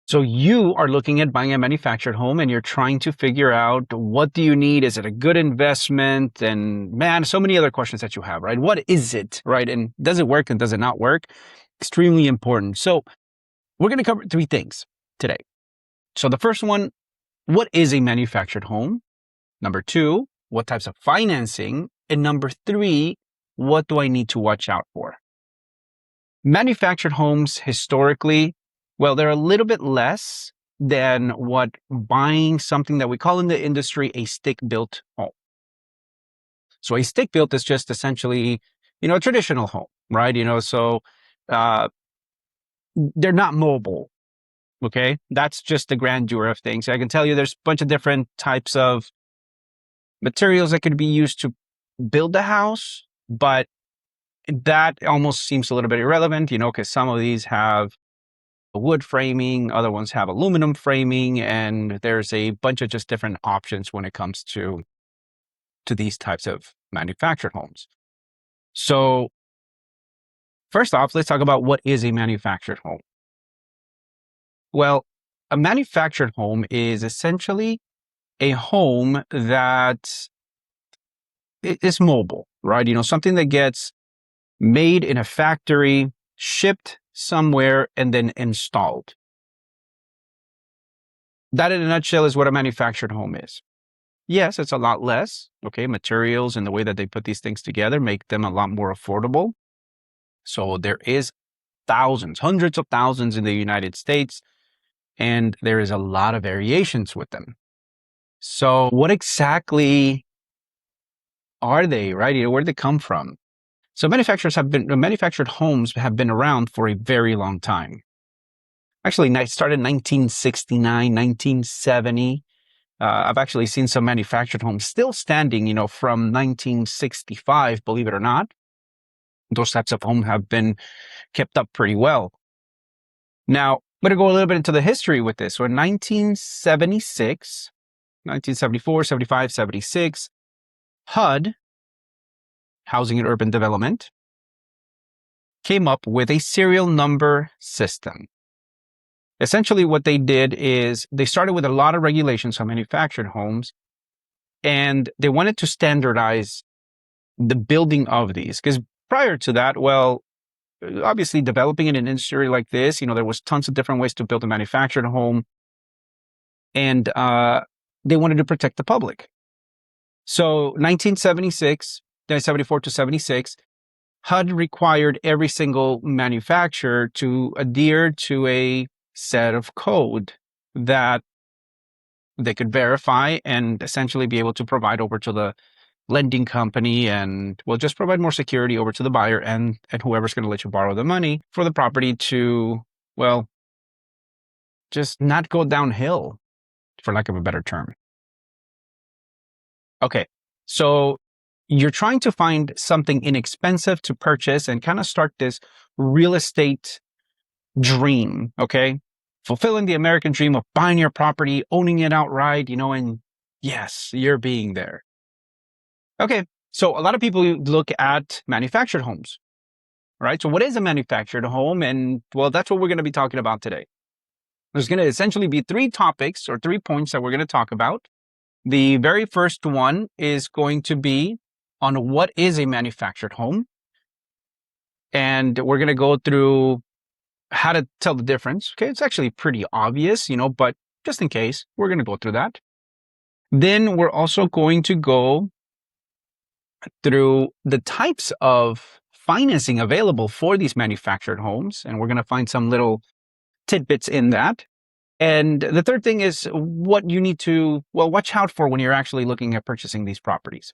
So you are looking at buying a manufactured home and you're trying to figure out, what do you need? Is it a good investment? And man, so many other questions that you have, right? What is it, right? And does it work and does it not work? Extremely important. So we're going to cover three things today. So the first one, what is a manufactured home? Number two, what types of financing? And number three, what do I need to watch out for? Manufactured homes historically, well, they're a little bit less than what buying something that we call in the industry a stick-built home. So a stick-built is just essentially, a traditional home, right? So they're not mobile, okay? That's just the grandeur of things. I can tell you there's a bunch of different types of materials that could be used to build a house, but that almost seems a little bit irrelevant, because some of these have wood framing, other ones have aluminum framing, and there's a bunch of just different options when it comes to these types of manufactured homes. So first off, let's talk about what is a manufactured home. Well, a manufactured home is essentially a home that is mobile, right? Something that gets made in a factory, shipped somewhere, and then installed. That in a nutshell is what a manufactured home is. Yes, it's a lot less, okay? Materials and the way that they put these things together make them a lot more affordable. So there is thousands, hundreds of thousands in the United States, and there is a lot of variations with them. So what exactly are they, right? Where do they come from? So manufactured homes have been around for a very long time. Actually, it started in 1969, 1970. I've actually seen some manufactured homes still standing, from 1965, believe it or not. Those types of homes have been kept up pretty well. Now, I'm going to go a little bit into the history with this. So in 1976, 1974, 75, 76, HUD, Housing and Urban Development, came up with a serial number system. Essentially, what they did is they started with a lot of regulations on manufactured homes, and they wanted to standardize the building of these. Because prior to that, well, obviously developing in an industry like this, there was tons of different ways to build a manufactured home, and they wanted to protect the public. So 1974 to 76, HUD required every single manufacturer to adhere to a set of code that they could verify and essentially be able to provide over to the lending company, and will just provide more security over to the buyer and whoever's going to let you borrow the money for the property to, well, just not go downhill, for lack of a better term. Okay, so you're trying to find something inexpensive to purchase and kind of start this real estate dream, okay? Fulfilling the American dream of buying your property, owning it outright, and yes, you're being there. Okay, so a lot of people look at manufactured homes, right? So what is a manufactured home? And well, that's what we're going to be talking about today. There's going to essentially be three topics or 3 points that we're going to talk about. The very first one is going to be on what is a manufactured home. And we're going to go through how to tell the difference. Okay, it's actually pretty obvious, but just in case, we're going to go through that. Then we're also going to go through the types of financing available for these manufactured homes, and we're going to find some little tidbits in that. And the third thing is what you need to, well, watch out for when you're actually looking at purchasing these properties.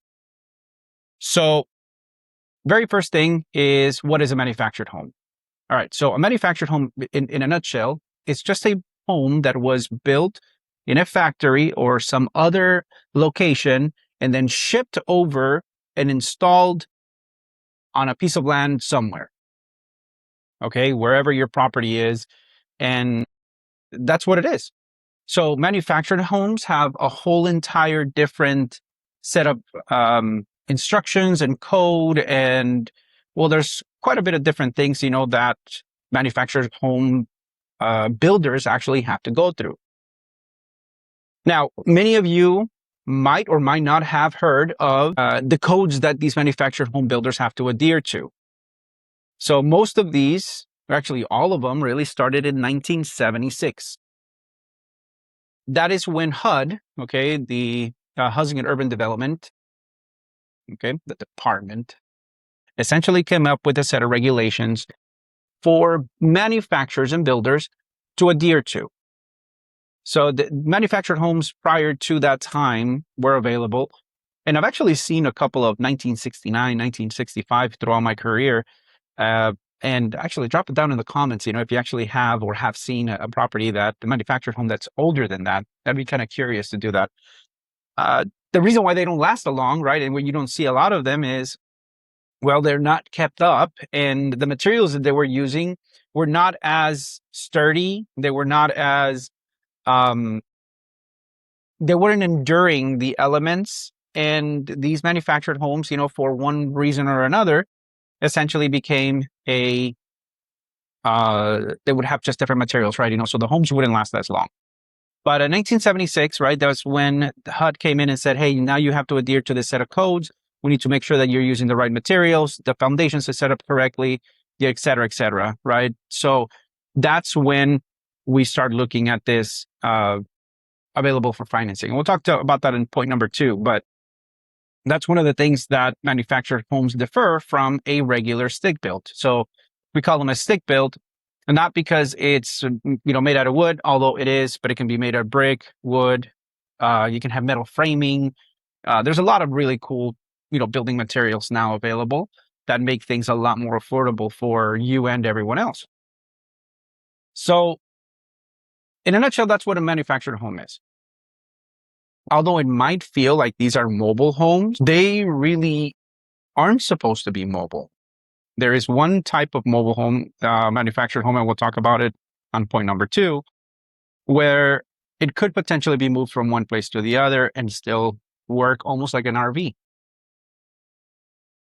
So very first thing is, what is a manufactured home? All right, so a manufactured home, in a nutshell, is just a home that was built in a factory or some other location and then shipped over and installed on a piece of land somewhere. Okay, wherever your property is, and that's what it is. So manufactured homes have a whole entire different set of instructions and code, and well, there's quite a bit of different things, that manufactured home builders actually have to go through. Now, many of you might or might not have heard of the codes that these manufactured home builders have to adhere to. So most of these, or actually all of them, really started in 1976. That is when HUD, okay, the Housing and Urban Development, okay, the department, essentially came up with a set of regulations for manufacturers and builders to adhere to. So the manufactured homes prior to that time were available. And I've actually seen a couple of 1969, 1965 throughout my career. And actually drop it down in the comments, if you actually have or have seen a property that the manufactured home that's older than that. I'd be kind of curious to do that. The reason why they don't last long, right, and when you don't see a lot of them is, well, they're not kept up, and the materials that they were using were not as sturdy. They were not as they weren't enduring the elements, and these manufactured homes, for one reason or another, essentially became they would have just different materials, right? So the homes wouldn't last as long. But in 1976, right, that was when the HUD came in and said, hey, now you have to adhere to this set of codes. We need to make sure that you're using the right materials, the foundations are set up correctly, et cetera, right? So that's when we start looking at this available for financing. And we'll talk about that in point number 2, but that's one of the things that manufactured homes differ from a regular stick built. So we call them a stick built, and not because it's made out of wood, although it is, but it can be made out of brick, wood. You can have metal framing. There's a lot of really cool building materials now available that make things a lot more affordable for you and everyone else. So in a nutshell, that's what a manufactured home is. Although it might feel like these are mobile homes, they really aren't supposed to be mobile. There is one type of mobile home, manufactured home, and we'll talk about it on point number 2, where it could potentially be moved from one place to the other and still work almost like an RV.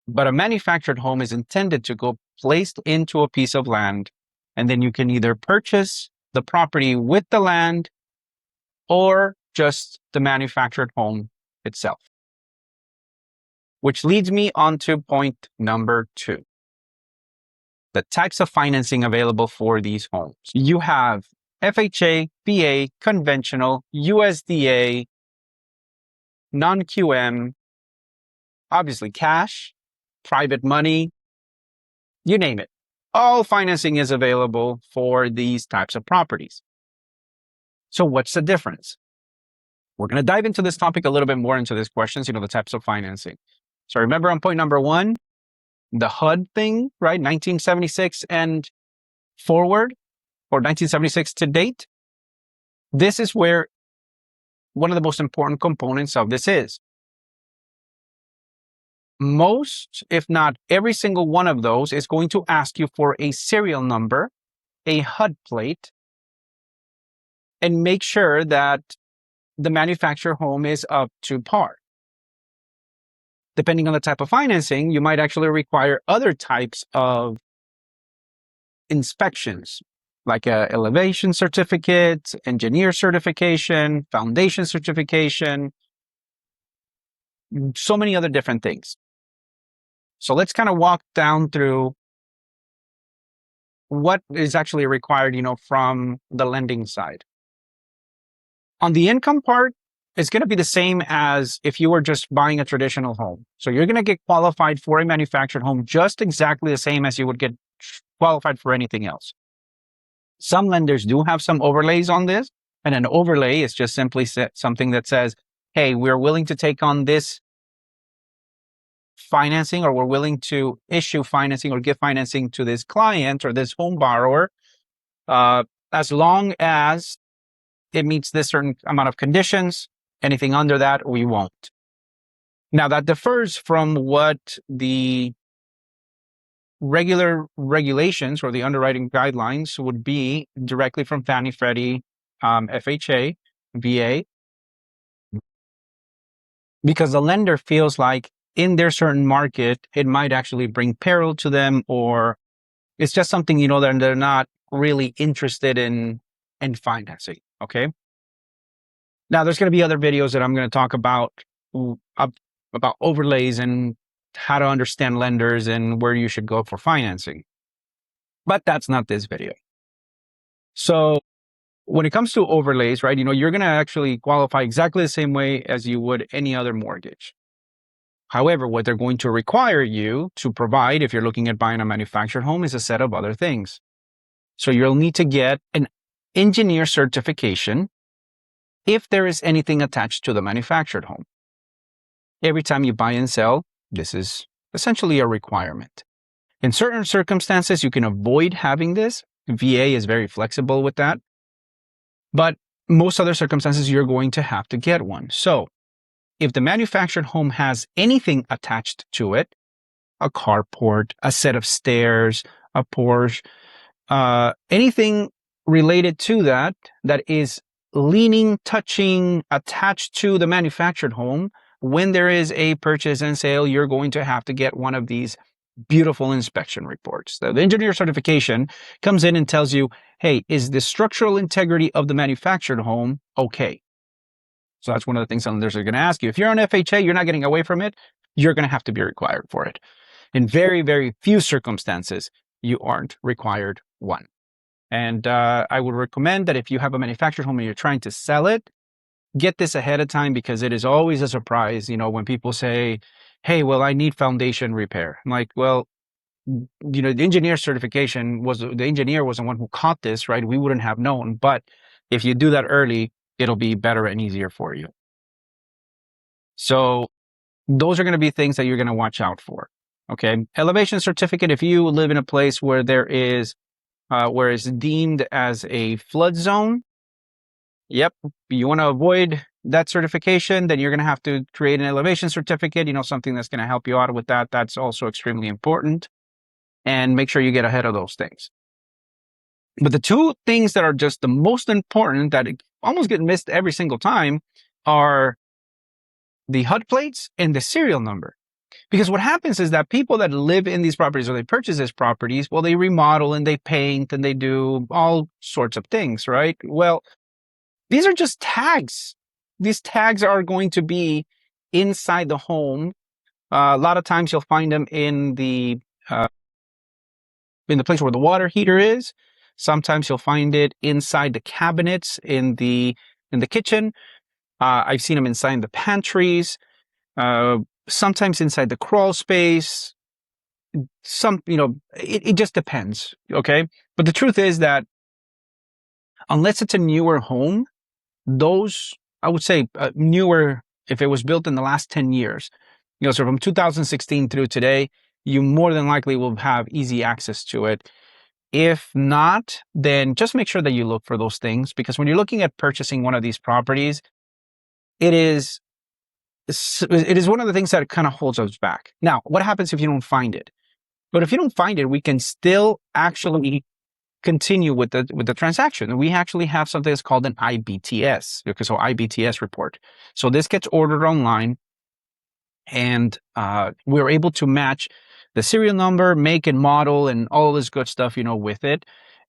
But a manufactured home is intended to go placed into a piece of land, and then you can either purchase the property with the land or just the manufactured home itself. Which leads me on to point number 2. The types of financing available for these homes. You have FHA, VA, conventional, USDA, non-QM, obviously cash, private money, you name it. All financing is available for these types of properties. So what's the difference? We're going to dive into this topic a little bit more into these questions, the types of financing. So remember on point number 1, the HUD thing, right? 1976 and forward, or 1976 to date. This is where one of the most important components of this is. Most, if not every single one of those, is going to ask you for a serial number, a HUD plate, and make sure that the manufactured home is up to par. Depending on the type of financing, you might actually require other types of inspections, like a elevation certificate, engineer certification, foundation certification, so many other different things. So let's kind of walk down through what is actually required, from the lending side. On the income part, it's going to be the same as if you were just buying a traditional home. So you're going to get qualified for a manufactured home just exactly the same as you would get qualified for anything else. Some lenders do have some overlays on this, and an overlay is just simply something that says, hey, we're willing to take on this financing, or we're willing to issue financing or give financing to this client or this home borrower, as long as it meets this certain amount of conditions. Anything under that, we won't. Now, that differs from what the regular regulations or the underwriting guidelines would be directly from Fannie, Freddie, FHA, VA, because the lender feels like in their certain market, it might actually bring peril to them, or it's just something, that they're not really interested in financing. Okay. Now, there's going to be other videos that I'm going to talk about overlays and how to understand lenders and where you should go for financing. But that's not this video. So when it comes to overlays, right, you're going to actually qualify exactly the same way as you would any other mortgage. However, what they're going to require you to provide if you're looking at buying a manufactured home is a set of other things. So you'll need to get an engineer certification if there is anything attached to the manufactured home. Every time you buy and sell, this is essentially a requirement. In certain circumstances, you can avoid having this. VA is very flexible with that. But most other circumstances, you're going to have to get one. So if the manufactured home has anything attached to it, a carport, a set of stairs, a porch, anything related to that is leaning, touching, attached to the manufactured home, when there is a purchase and sale, you're going to have to get one of these beautiful inspection reports. The engineer certification comes in and tells you, hey, is the structural integrity of the manufactured home okay? So that's one of the things lenders are going to ask you. If you're on FHA, you're not getting away from it. You're going to have to be required for it. In very, very few circumstances, you aren't required one. And I would recommend that if you have a manufactured home and you're trying to sell it, get this ahead of time, because it is always a surprise, when people say, hey, well, I need foundation repair. I'm like, well, the engineer certification the engineer was the one who caught this, right? We wouldn't have known. But if you do that early, it'll be better and easier for you. So those are going to be things that you're going to watch out for. Okay. Elevation certificate. If you live in a place where there is, where it's deemed as a flood zone, yep, you want to avoid that certification, then you're going to have to create an elevation certificate, something that's going to help you out with that. That's also extremely important. And make sure you get ahead of those things. But the two things that are just the most important that almost get missed every single time are the HUD plates and the serial number. Because what happens is that people that live in these properties or they purchase these properties, well, they remodel and they paint and they do all sorts of things, right? Well, these are just tags. These tags are going to be inside the home. A lot of times you'll find them in the place where the water heater is. Sometimes you'll find it inside the cabinets in the kitchen. I've seen them inside the pantries. Sometimes inside the crawl space. It just depends. Okay. But the truth is that unless it's a newer home, those, I would say newer, if it was built in the last 10 years, so from 2016 through today, you more than likely will have easy access to it. If not, then just make sure that you look for those things, because when you're looking at purchasing one of these properties, it is one of the things that kind of holds us back. Now, what happens if you don't find it? But if you don't find it, we can still actually continue with the transaction. We actually have something that's called an IBTS, so IBTS report. So this gets ordered online, and we're able to match the serial number, make and model, and all this good stuff, with it.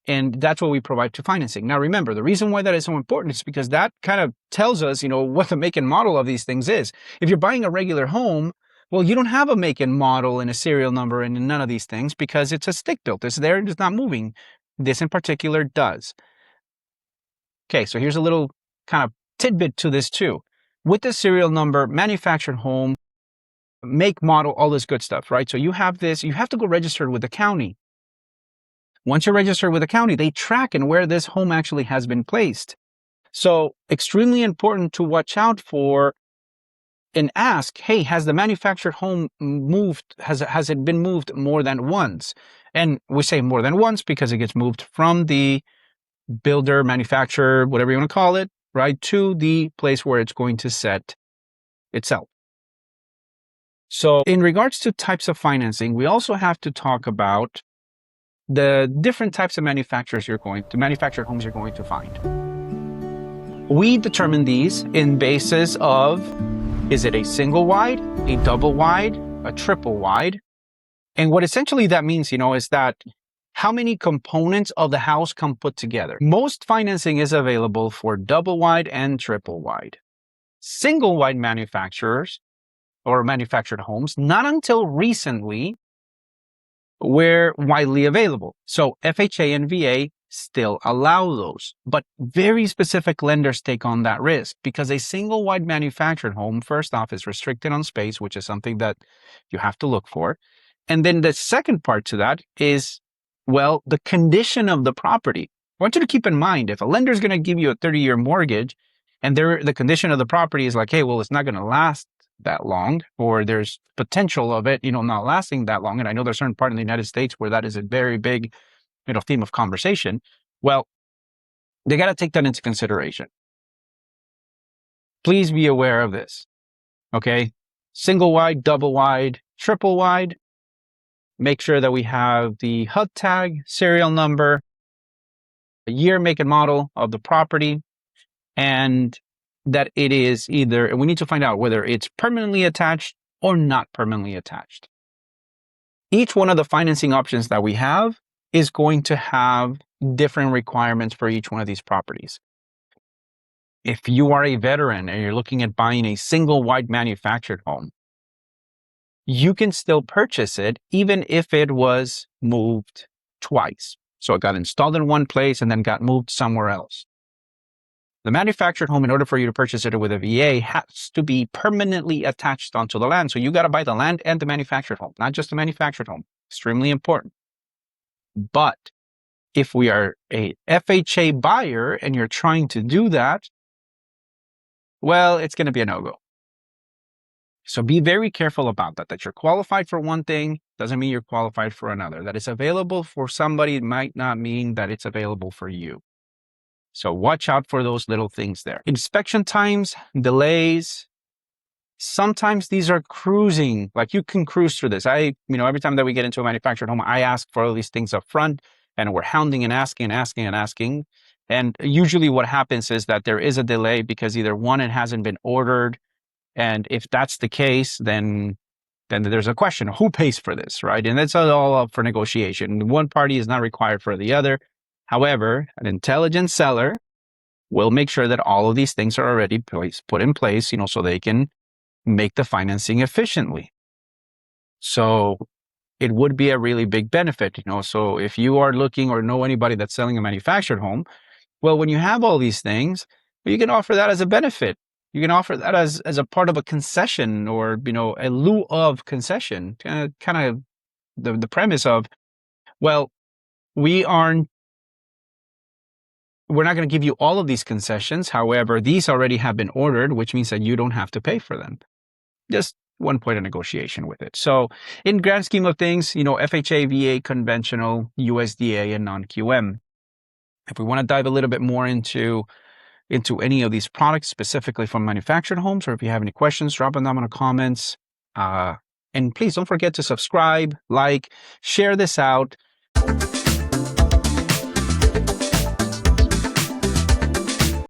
And that's what we provide to financing. Now, remember, the reason why that is so important is because that kind of tells us, what the make and model of these things is. If you're buying a regular home, well, you don't have a make and model and a serial number and none of these things, because it's a stick built. It's there and it's not moving. This in particular does. Okay, so here's a little kind of tidbit to this too. With the serial number, manufactured home, make, model, all this good stuff, right? So you have this, you have to go register with the county. Once you're registered with the county, they track and where this home actually has been placed. So extremely important to watch out for and ask, hey, has the manufactured home moved? Has it been moved more than once? And we say more than once because it gets moved from the builder, manufacturer, whatever you want to call it, right, to the place where it's going to set itself. So in regards to types of financing, we also have to talk about the different types of manufactured homes you're going to find. We determine these in basis of, is it a single wide, a double wide, a triple wide? And what essentially that means, is that how many components of the house come put together. Most financing is available for double wide and triple wide. Single wide manufacturers or manufactured homes, not until recently, were widely available. So FHA and VA still allow those, but very specific lenders take on that risk because a single wide manufactured home, first off, is restricted on space, which is something that you have to look for. And then the second part to that is, well, the condition of the property. I want you to keep in mind, if a lender is going to give you a 30-year mortgage and the condition of the property is like, hey, well, it's not going to last that long, or there's potential of it, not lasting that long. And I know there's certain part in the United States where that is a very big, theme of conversation. Well, they got to take that into consideration. Please be aware of this. Okay. Single wide, double wide, triple wide. Make sure that we have the HUD tag, serial number, the year, make, and model of the property, and that it is either, and we need to find out whether it's permanently attached or not permanently attached. Each one of the financing options that we have is going to have different requirements for each one of these properties. If you are a veteran and you're looking at buying a single wide manufactured home, you can still purchase it even if it was moved twice. So it got installed in one place and then got moved somewhere else. The manufactured home, in order for you to purchase it with a VA, has to be permanently attached onto the land. So you got to buy the land and the manufactured home, not just the manufactured home. Extremely important. But if we are a FHA buyer and you're trying to do that, well, it's going to be a no-go. So be very careful about that. That you're qualified for one thing doesn't mean you're qualified for another. That it's available for somebody might not mean that it's available for you. So watch out for those little things there. Inspection times, delays. Sometimes these are cruising, like you can cruise through this. Every time that we get into a manufactured home, I ask for all these things up front, and we're hounding and asking and asking and asking. And usually what happens is that there is a delay because either one, it hasn't been ordered. And if that's the case, then there's a question of who pays for this, right? And that's all up for negotiation. One party is not required for the other. However, an intelligent seller will make sure that all of these things are already put in place, so they can make the financing efficiently. So it would be a really big benefit, So if you are looking or know anybody that's selling a manufactured home, well, when you have all these things, you can offer that as a benefit. You can offer that as a part of a concession or, a lieu of concession, kind of the premise of, well, we're not going to give you all of these concessions. However, these already have been ordered, which means that you don't have to pay for them. Just one point of negotiation with it. So in grand scheme of things, FHA, VA, conventional, USDA, and non-QM. If we want to dive a little bit more into any of these products, specifically from manufactured homes, or if you have any questions, drop them down in the comments. And please don't forget to subscribe, like, share this out.